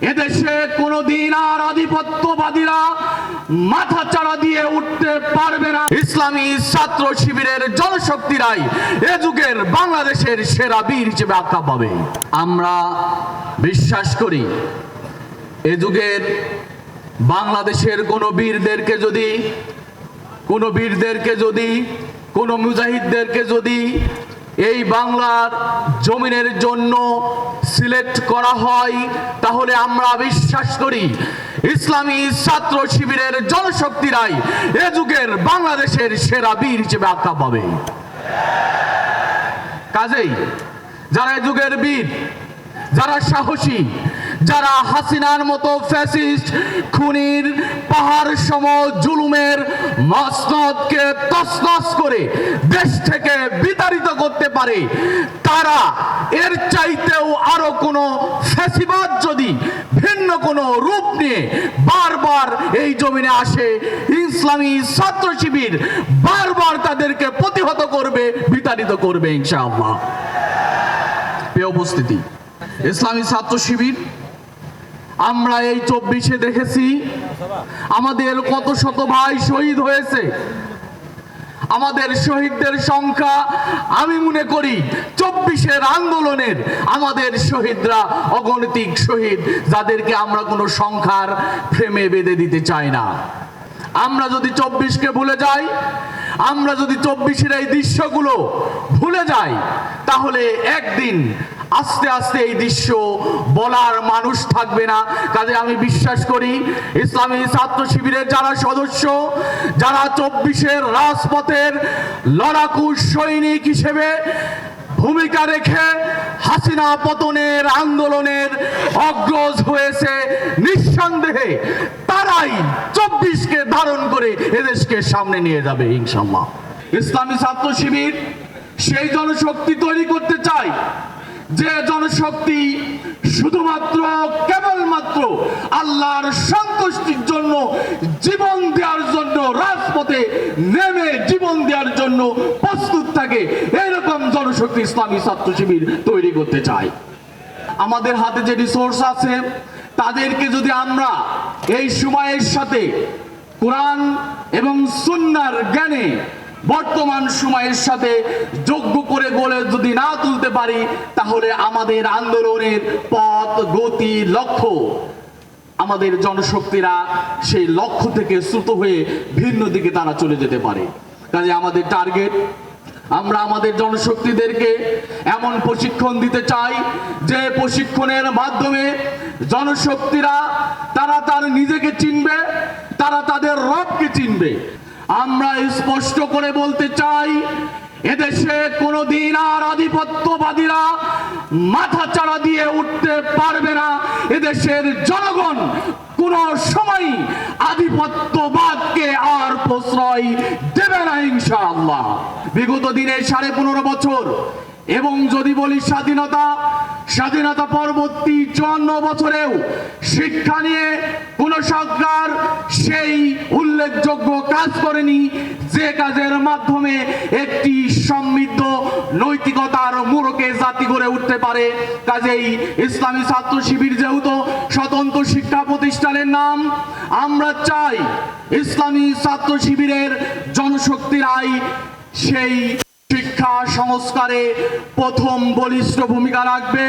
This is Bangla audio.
এদেশে কোনোদিন আর আধিপত্যবাদীরা মাথা চাড়া দিয়ে উঠতে পারবে না। ইসলামী ছাত্র শিবিরের জনশক্তিরাই এ যুগের বাংলাদেশের সেরা বীর হিসেবে আখ্যা পাবে। আমরা বিশ্বাস করি এ যুগের বাংলাদেশের কোনো মুজাহিদদেরকে যদি এই বাংলার জমিনের জন্য সিলেক্ট করা হয়, তাহলে আমরা বিশ্বাস করি ইসলামী ছাত্র শিবিরের জনশক্তিরাই এ যুগের বাংলাদেশের সেরা বীর হিসেবে আখ্যা পাবে। কাজেই যারা এ যুগের বীর, যারা সাহসী, যারা হাসিনার মতো ফ্যাসিস্ট খুনির পাহাড় সম জুলুমের মসনদকে তছনছ করে দেশ থেকে বিতাড়িত করতে পারে, তারা এর চাইতেও আরো কোনো ফ্যাসিবাদ যদি ভিন্ন কোনো রূপ নিয়ে বারবার এই জমিনে আসে, ইসলামী ছাত্র শিবির বারবার তাদেরকে প্রতিহত করবে, বিতাড়িত করবে ইনশাআল্লাহ। প্রিয় উপস্থিতি, ইসলামী ছাত্র শিবির আমরা এই 24-এ দেখেছি আমাদের কত শত ভাই শহীদ হয়েছে। আমাদের শহীদদের সংখ্যা আমি মনে করি 24-এর আন্দোলনের আমাদের শহীদরা অগণিতিক শহীদ, যাদেরকে আমরা কোনো সংখ্যার ফ্রেমে বেঁধে দিতে চাই না। আমরা যদি 24-কে ভুলে যাই, আমরা যদি 24-এর এই দৃশ্যগুলো ভুলে যাই, তাহলে একদিন আস্তে আস্তে এই দৃশ্য বলার মানুষ থাকবে না। কাজে আমি বিশ্বাস করি ইসলামী ছাত্র শিবিরের যারা সদস্য, যারা 24-এর রাজপথের লড়াকু সৈনিক হিসেবে ভূমিকা রেখে হাসিনা পতনের আন্দোলনের অগ্রজ হয়েছে, নিঃসন্দেহে তারাই 24-কে ধারণ করে এদেশকে সামনে নিয়ে যাবে ইনশাআল্লাহ। ইসলামী ছাত্র শিবির সেই জনশক্তি তৈরি করতে চায় যে জনশক্তি শুধুমাত্র কেবলমাত্র আল্লাহর সন্তুষ্টির জন্য জীবন দেওয়ার জন্য রাজপথে নেমে জীবন দেওয়ার জন্য প্রস্তুত থাকে, এরকম জনশক্তি ইসলামী ছাত্র শিবির তৈরি করতে চায়। আমাদের হাতে যে রিসোর্স আছে, তাদেরকে যদি আমরা এই সময়ের সাথে কোরআন এবং সুন্নাহর জ্ঞানে বর্তমান সময়ের সাথে যোগ্য করে গড়ে যদি না তুলতে পারি, তাহলে আমাদের আন্দোলনের পথ, গতি, লক্ষ্য, আমাদের জনশক্তিরা সেই লক্ষ্য থেকে শ্রুত হয়ে ভিন্ন দিকে তারা চলে যেতে পারে। কাজে আমাদের টার্গেট, আমরা আমাদের জনশক্তিদেরকে এমন প্রশিক্ষণ দিতে চাই যে প্রশিক্ষণের মাধ্যমে জনশক্তিরা তারা তার নিজেকে চিনবে, তারা তাদের রবকে চিনবে। আমরা স্পষ্ট করে বলতে চাই, এদেশে কোনোদিন আর আধিপত্যবাদীরা মাথা চাড়া দিয়ে উঠতে পারবে না। এদেশের জনগণ কোনো সময় আধিপত্যবাদকে আর প্রশ্রয় দেবে না ইনশাআল্লাহ। বিগত দিনে 15.5 বছর এবং যদি বলি স্বাধীনতা পরবর্তী 54 বছরেও শিক্ষা নিয়ে কোন সরকার সেই উল্লেখযোগ্য কাজ করেনি যে কাজের মাধ্যমে একটি সমৃদ্ধ নৈতিকতার মোড়কে জাতি গড়ে উঠতে পারে। কাজেই ইসলামী ছাত্র শিবির যেহেতু স্বতন্ত্র শিক্ষা প্রতিষ্ঠানের নাম, আমরা চাই ইসলামী ছাত্র শিবিরের জনশক্তিরাই সেই শিক্ষা সংস্কারে প্রথম বলিষ্ঠ ভূমিকা রাখবে।